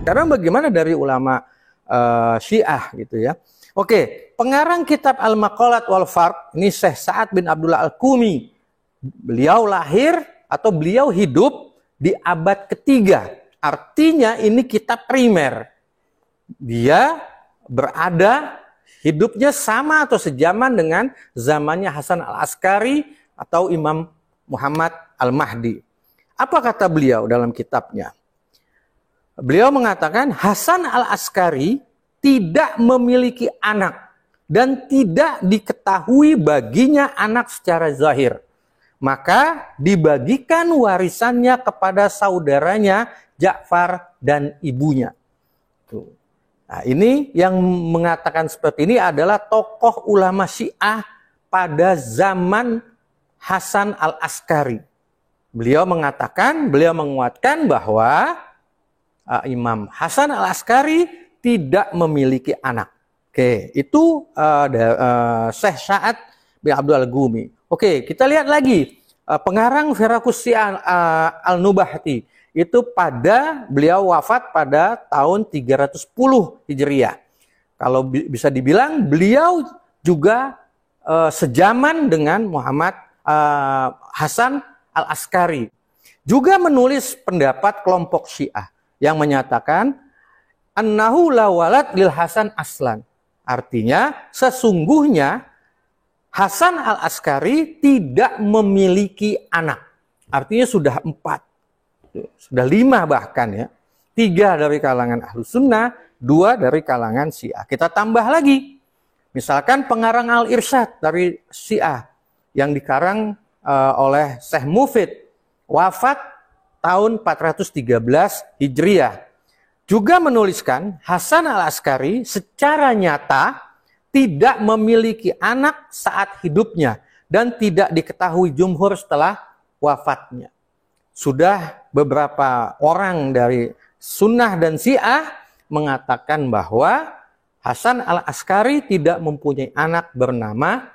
Karena bagaimana dari ulama Syiah gitu ya. Oke, pengarang kitab Al-Maqalat wal Farq ini Syekh Sa'ad bin Abdullah Al-Qumi. Beliau lahir atau beliau hidup di abad ketiga. Artinya ini kitab primer. Dia berada hidupnya sama atau sejaman dengan zamannya Hasan Al-Askari atau Imam Muhammad Al-Mahdi. Apa kata beliau dalam kitabnya? Beliau mengatakan Hasan Al-Askari tidak memiliki anak dan tidak diketahui baginya anak secara zahir. Maka dibagikan warisannya kepada saudaranya Ja'far dan ibunya. Tuh. Nah, ini yang mengatakan seperti ini adalah tokoh ulama Syiah pada zaman Hasan Al-Askari. Beliau menguatkan bahwa Imam Hasan Al-Askari tidak memiliki anak. Oke, itu Syekh Sa'ad bin Abdullah Al-Qumi. Oke, kita lihat lagi pengarang Firakus Syiah Al-Nubahti. Itu beliau wafat pada tahun 310 Hijriah. Kalau bisa dibilang beliau juga sejaman dengan Muhammad Hasan Al-Askari. Juga menulis pendapat kelompok Syiah yang menyatakan annahu la walad lil Hasan aslan. Artinya sesungguhnya Hasan Al-Askari tidak memiliki anak. Artinya sudah 4. Sudah 5 bahkan ya. 3 dari kalangan Ahlus Sunnah, 2 dari kalangan Syiah. Kita tambah lagi. Misalkan pengarang Al-Irsyad dari Syiah yang dikarang oleh Syekh Mufid, wafat tahun 413 Hijriah. Juga menuliskan Hasan Al-Askari secara nyata tidak memiliki anak saat hidupnya dan tidak diketahui jumhur setelah wafatnya. Sudah beberapa orang dari Sunnah dan Syiah mengatakan bahwa Hasan Al-Askari tidak mempunyai anak bernama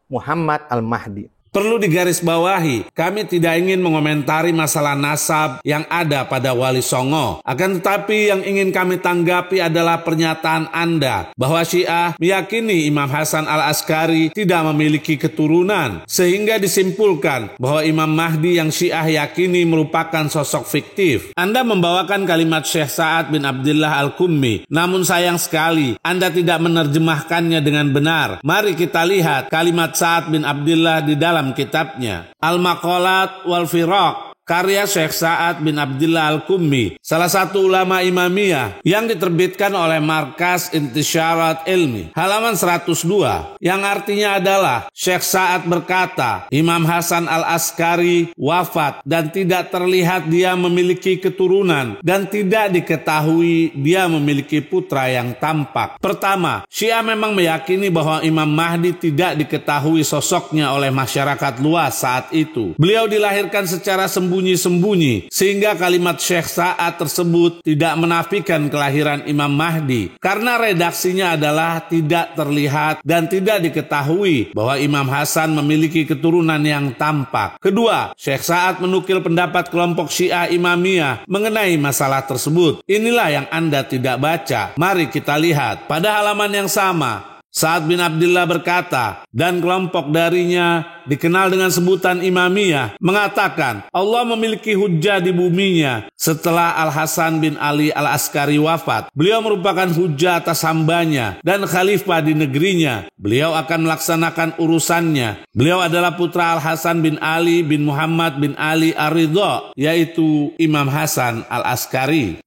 Muhammad Al-Mahdi. Perlu digarisbawahi, kami tidak ingin mengomentari masalah nasab yang ada pada Wali Songo. Akan tetapi yang ingin kami tanggapi adalah pernyataan Anda bahwa Syiah meyakini Imam Hasan Al-Askari tidak memiliki keturunan, sehingga disimpulkan bahwa Imam Mahdi yang Syiah yakini merupakan sosok fiktif. Anda membawakan kalimat Syekh Sa'ad bin Abdullah Al-Qumi, namun sayang sekali Anda tidak menerjemahkannya dengan benar. Mari kita lihat kalimat Sa'ad bin Abdullah di dalam kitabnya Al-Maqalat wal Firaq karya Syekh Sa'ad bin Abdullah Al-Qumi, salah satu ulama Imamiyah yang diterbitkan oleh Markas Intisyarat Ilmi, halaman 102, yang artinya adalah Syekh Sa'ad berkata, Imam Hasan Al-Askari wafat dan tidak terlihat dia memiliki keturunan dan tidak diketahui dia memiliki putra yang tampak. Pertama, Syiah memang meyakini bahwa Imam Mahdi tidak diketahui sosoknya oleh masyarakat luas saat itu. Beliau dilahirkan secara sembunyi-sembunyi, sehingga kalimat Syekh Sa'ad tersebut tidak menafikan kelahiran Imam Mahdi, karena redaksinya adalah tidak terlihat dan tidak diketahui bahwa Imam Hasan memiliki keturunan yang tampak. Kedua, Syekh Sa'ad menukil pendapat kelompok Syiah Imamiyah mengenai masalah tersebut. Inilah yang Anda tidak baca. Mari kita lihat pada halaman yang sama. Sa'ad bin Abdullah berkata, dan kelompok darinya dikenal dengan sebutan Imamiyah, mengatakan Allah memiliki hujjah di buminya setelah Al-Hasan bin Ali Al-Askari wafat. Beliau merupakan hujjah atas hambanya dan khalifah di negerinya. Beliau akan melaksanakan urusannya. Beliau adalah putra Al-Hasan bin Ali bin Muhammad bin Ali Ar-Ridha, yaitu Imam Hasan Al-Askari.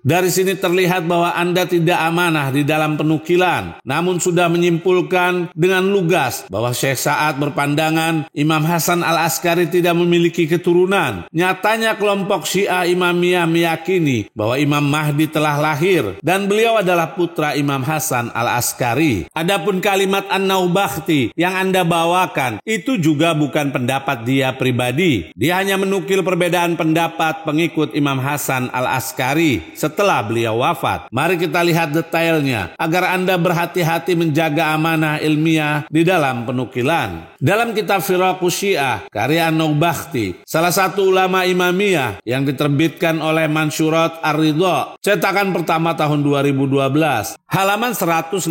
Dari sini terlihat bahwa Anda tidak amanah di dalam penukilan, namun sudah menyimpulkan dengan lugas bahwa Syekh Sa'ad berpandangan Imam Hasan Al-Askari tidak memiliki keturunan. Nyatanya kelompok Syiah Imamiyah meyakini bahwa Imam Mahdi telah lahir dan beliau adalah putra Imam Hasan Al-Askari. Adapun kalimat An-Naubakhti yang Anda bawakan itu juga bukan pendapat dia pribadi. Dia hanya menukil perbedaan pendapat pengikut Imam Hasan Al-Askari setelah beliau wafat. Mari kita lihat detailnya agar Anda berhati-hati menjaga amanah ilmiah di dalam penukilan. Dalam kitab Firaqus Syiah karya An-Naubakti, salah satu ulama Imamiyah yang diterbitkan oleh Mansyurat Ar-Ridha, cetakan pertama tahun 2012, halaman 151.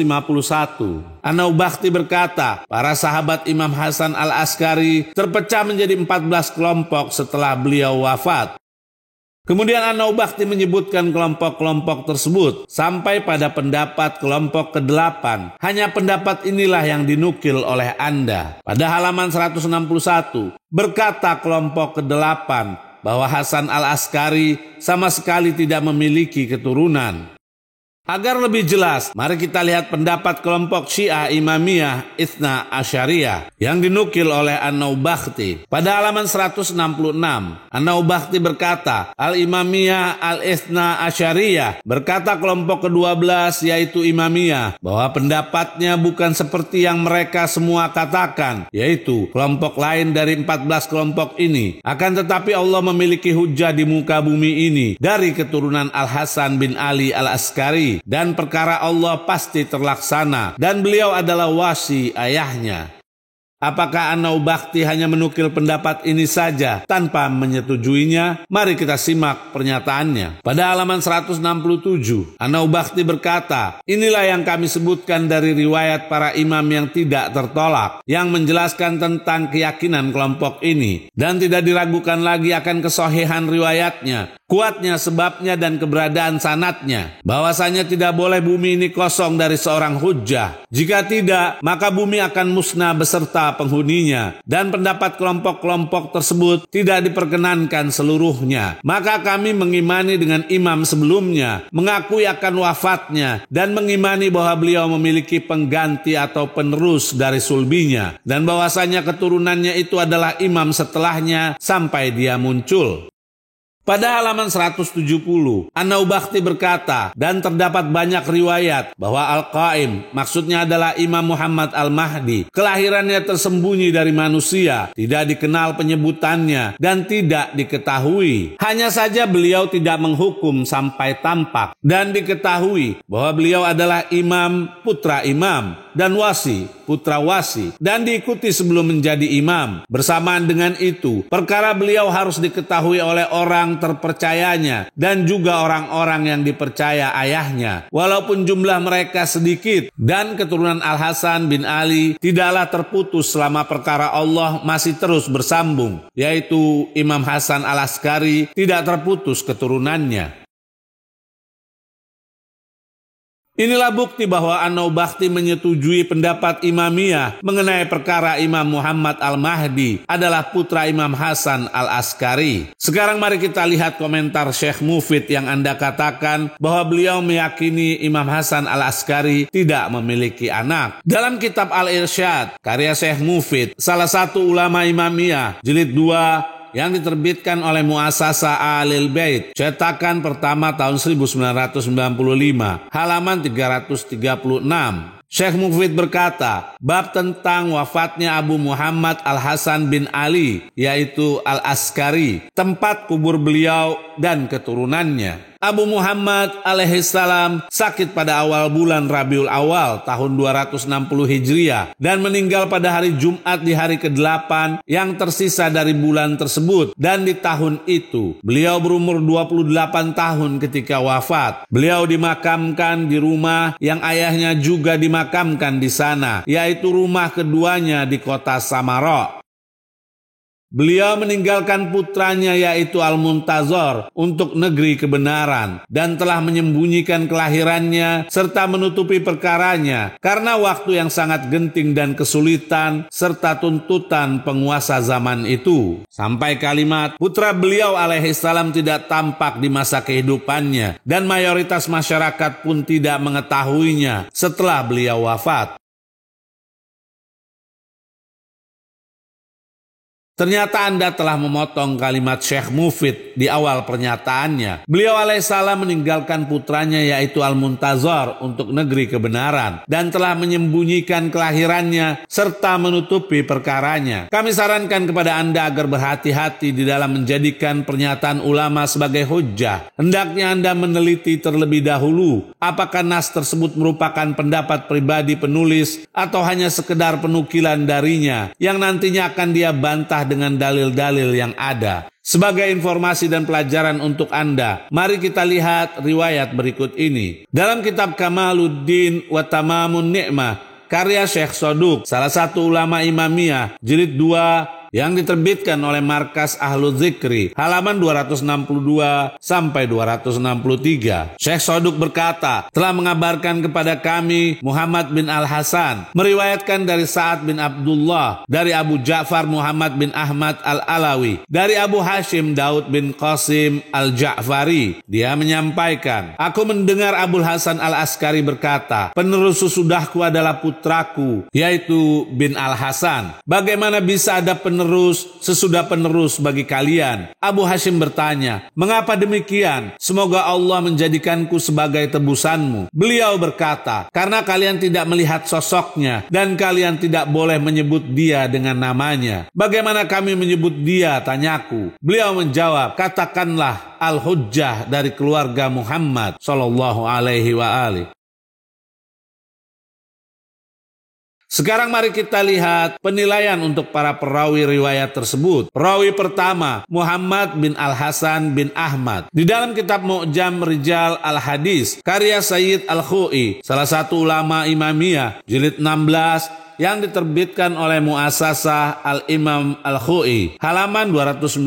An-Naubakti berkata, para sahabat Imam Hasan Al-Askari terpecah menjadi 14 kelompok setelah beliau wafat. Kemudian An-Naubakti menyebutkan kelompok-kelompok tersebut sampai pada pendapat kelompok ke-8. Hanya pendapat inilah yang dinukil oleh Anda. Pada halaman 161, berkata kelompok ke-8 bahwa Hasan Al-Askari sama sekali tidak memiliki keturunan. Agar lebih jelas, mari kita lihat pendapat kelompok Syiah Imamiyah Itsna Asyariyah yang dinukil oleh An-Naubakti. Pada halaman 166, An-Naubakti berkata, Al-Imamiyah Al-Itsna Asyariyah, berkata kelompok ke-12 yaitu Imamiyah, bahwa pendapatnya bukan seperti yang mereka semua katakan, yaitu kelompok lain dari 14 kelompok ini. Akan tetapi Allah memiliki hujah di muka bumi ini dari keturunan Al-Hasan bin Ali Al-Askari, dan perkara Allah pasti terlaksana, dan beliau adalah wasi ayahnya. Apakah An-Naubakti hanya menukil pendapat ini saja tanpa menyetujuinya? Mari kita simak pernyataannya. Pada halaman 167, An-Naubakti berkata, inilah yang kami sebutkan dari riwayat para imam yang tidak tertolak, yang menjelaskan tentang keyakinan kelompok ini, dan tidak diragukan lagi akan kesohihan riwayatnya, kuatnya sebabnya dan keberadaan sanadnya, bahwasanya tidak boleh bumi ini kosong dari seorang hujjah. Jika tidak, maka bumi akan musnah beserta penghuninya, dan pendapat kelompok-kelompok tersebut tidak diperkenankan seluruhnya. Maka kami mengimani dengan imam sebelumnya, mengakui akan wafatnya, dan mengimani bahwa beliau memiliki pengganti atau penerus dari sulbinya, dan bahwasanya keturunannya itu adalah imam setelahnya sampai dia muncul. Pada halaman 170, An-Naubakti berkata, dan terdapat banyak riwayat bahwa Al-Qaim maksudnya adalah Imam Muhammad Al-Mahdi. Kelahirannya tersembunyi dari manusia, tidak dikenal penyebutannya, dan tidak diketahui. Hanya saja beliau tidak menghukum sampai tampak, dan diketahui bahwa beliau adalah imam, putra imam, dan wasi, putra wasi, dan diikuti sebelum menjadi imam. Bersamaan dengan itu, perkara beliau harus diketahui oleh orang terpercayanya dan juga orang-orang yang dipercaya ayahnya, walaupun jumlah mereka sedikit, dan keturunan Al-Hasan bin Ali tidaklah terputus selama perkara Allah masih terus bersambung, yaitu Imam Hasan Al-Askari tidak terputus keturunannya. Inilah bukti bahwa An-Naubakti menyetujui pendapat Imamiyah mengenai perkara Imam Muhammad Al-Mahdi adalah putra Imam Hasan Al-Askari. Sekarang mari kita lihat komentar Syekh Mufid yang Anda katakan bahwa beliau meyakini Imam Hasan Al-Askari tidak memiliki anak. Dalam kitab Al-Irsyad, karya Syekh Mufid, salah satu ulama Imamiyah, jilid 2, yang diterbitkan oleh Muassasah Ahlul Bait, cetakan pertama tahun 1995, halaman 336. Syekh Mufid berkata, bab tentang wafatnya Abu Muhammad Al-Hasan bin Ali, yaitu Al-Askari, tempat kubur beliau dan keturunannya. Abu Muhammad alaihissalam sakit pada awal bulan Rabiul Awal tahun 260 Hijriah dan meninggal pada hari Jumat di hari ke-8 yang tersisa dari bulan tersebut, dan di tahun itu beliau berumur 28 tahun ketika wafat. Beliau dimakamkan di rumah yang ayahnya juga dimakamkan di sana, yaitu rumah keduanya di kota Samarra. Beliau meninggalkan putranya yaitu Al-Muntazor untuk negeri kebenaran, dan telah menyembunyikan kelahirannya serta menutupi perkaranya karena waktu yang sangat genting dan kesulitan serta tuntutan penguasa zaman itu. Sampai kalimat putra beliau alaihissalam tidak tampak di masa kehidupannya, dan mayoritas masyarakat pun tidak mengetahuinya setelah beliau wafat. Ternyata Anda telah memotong kalimat Syekh Mufid di awal pernyataannya. Beliau alaihissalam meninggalkan putranya yaitu Al-Muntazar untuk negeri kebenaran dan telah menyembunyikan kelahirannya serta menutupi perkaranya. Kami sarankan kepada Anda agar berhati-hati di dalam menjadikan pernyataan ulama sebagai hujjah. Hendaknya Anda meneliti terlebih dahulu apakah nas tersebut merupakan pendapat pribadi penulis atau hanya sekedar penukilan darinya yang nantinya akan dia bantah dengan dalil-dalil yang ada. Sebagai informasi dan pelajaran untuk Anda, mari kita lihat riwayat berikut ini. Dalam kitab Kamaluddin wa Tamamun Ni'mah, karya Syekh Soduk, salah satu ulama Imamiyah, jilid 2, yang diterbitkan oleh Markas Ahlu Zikri, halaman 262 sampai 263. Syekh Soduk berkata, telah mengabarkan kepada kami Muhammad bin Al-Hasan, meriwayatkan dari Sa'ad bin Abdullah, dari Abu Ja'far Muhammad bin Ahmad Al-Alawi, dari Abu Hashim Daud bin Qasim Al-Ja'fari. Dia menyampaikan, aku mendengar Abul Hasan Al-Askari berkata, penerus sesudahku adalah putraku, yaitu bin Al-Hasan. Bagaimana bisa ada penerus sesudah penerus bagi kalian? Abu Hashim bertanya, mengapa demikian? Semoga Allah menjadikanku sebagai tebusanmu. Beliau berkata, karena kalian tidak melihat sosoknya dan kalian tidak boleh menyebut dia dengan namanya. Bagaimana kami menyebut dia? Tanyaku. Beliau menjawab, katakanlah Al-Hujjah dari keluarga Muhammad sallallahu alaihi wa alihi. Sekarang mari kita lihat penilaian untuk para perawi riwayat tersebut. Perawi pertama, Muhammad bin Al-Hasan bin Ahmad. Di dalam kitab Mu'jam Rijal Al-Hadis, karya Sayyid Al-Khu'i, salah satu ulama Imamiyah, jilid 16, yang diterbitkan oleh Muasasah Al-Imam Al-Khu'i, halaman 219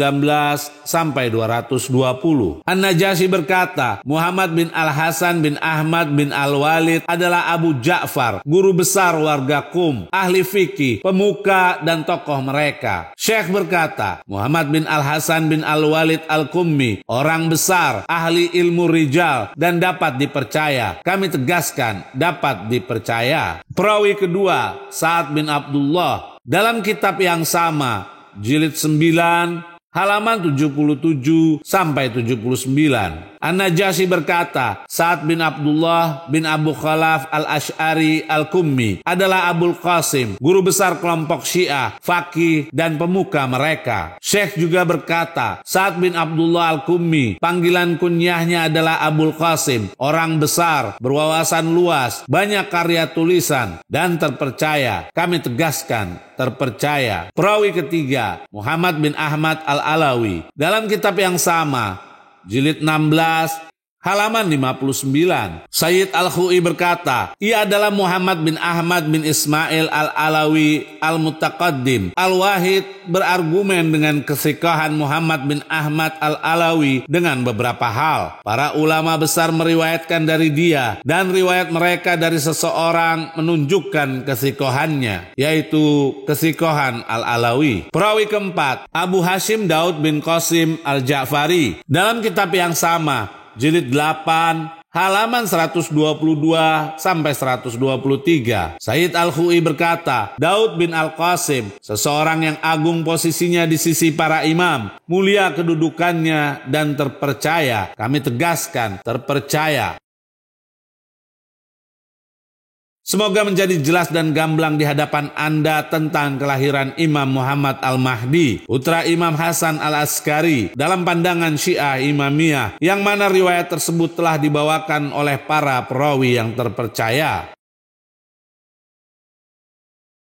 sampai 220. An-Najasyi berkata, Muhammad bin Al-Hasan bin Ahmad bin Al-Walid adalah Abu Ja'far, guru besar warga Qum, ahli fikih, pemuka dan tokoh mereka. Syekh berkata, Muhammad bin Al-Hasan bin Al-Walid Al-Qummi, orang besar, ahli ilmu rijal dan dapat dipercaya. Kami tegaskan, dapat dipercaya. Perawi kedua, Sa'ad bin Abdullah, dalam kitab yang sama, jilid 9, halaman 77 sampai 79. An-Najasyi berkata, Sa'ad bin Abdullah bin Abu Khalaf Al-Ash'ari Al-Qummi adalah Abul Qasim, guru besar kelompok Syiah, faqih dan pemuka mereka. Syekh juga berkata, Sa'ad bin Abdullah Al-Qummi, panggilan kunyahnya adalah Abul Qasim, orang besar, berwawasan luas, banyak karya tulisan dan terpercaya. Kami tegaskan, terpercaya. Perawi ketiga, Muhammad bin Ahmad Al-Alawi, dalam kitab yang sama, jilid 16, halaman 59. Sayyid Al-Khu'i berkata, ia adalah Muhammad bin Ahmad bin Ismail Al-Alawi Al-Mutaqaddim. Al-Wahid berargumen dengan kesikohan Muhammad bin Ahmad Al-Alawi dengan beberapa hal. Para ulama besar meriwayatkan dari dia, dan riwayat mereka dari seseorang menunjukkan kesikohannya, yaitu kesikohan Al-Alawi. Perawi keempat, Abu Hashim Daud bin Qasim Al-Ja'fari, dalam kitab yang sama, jilid 8, halaman 122 sampai 123. Sayyid Al-Khu'i berkata, Daud bin Al-Qasim, seseorang yang agung posisinya di sisi para imam, mulia kedudukannya dan terpercaya. Kami tegaskan, terpercaya. Semoga menjadi jelas dan gamblang di hadapan Anda tentang kelahiran Imam Muhammad Al-Mahdi, putra Imam Hasan Al-Askari, dalam pandangan Syiah Imamiyah, yang mana riwayat tersebut telah dibawakan oleh para perawi yang terpercaya.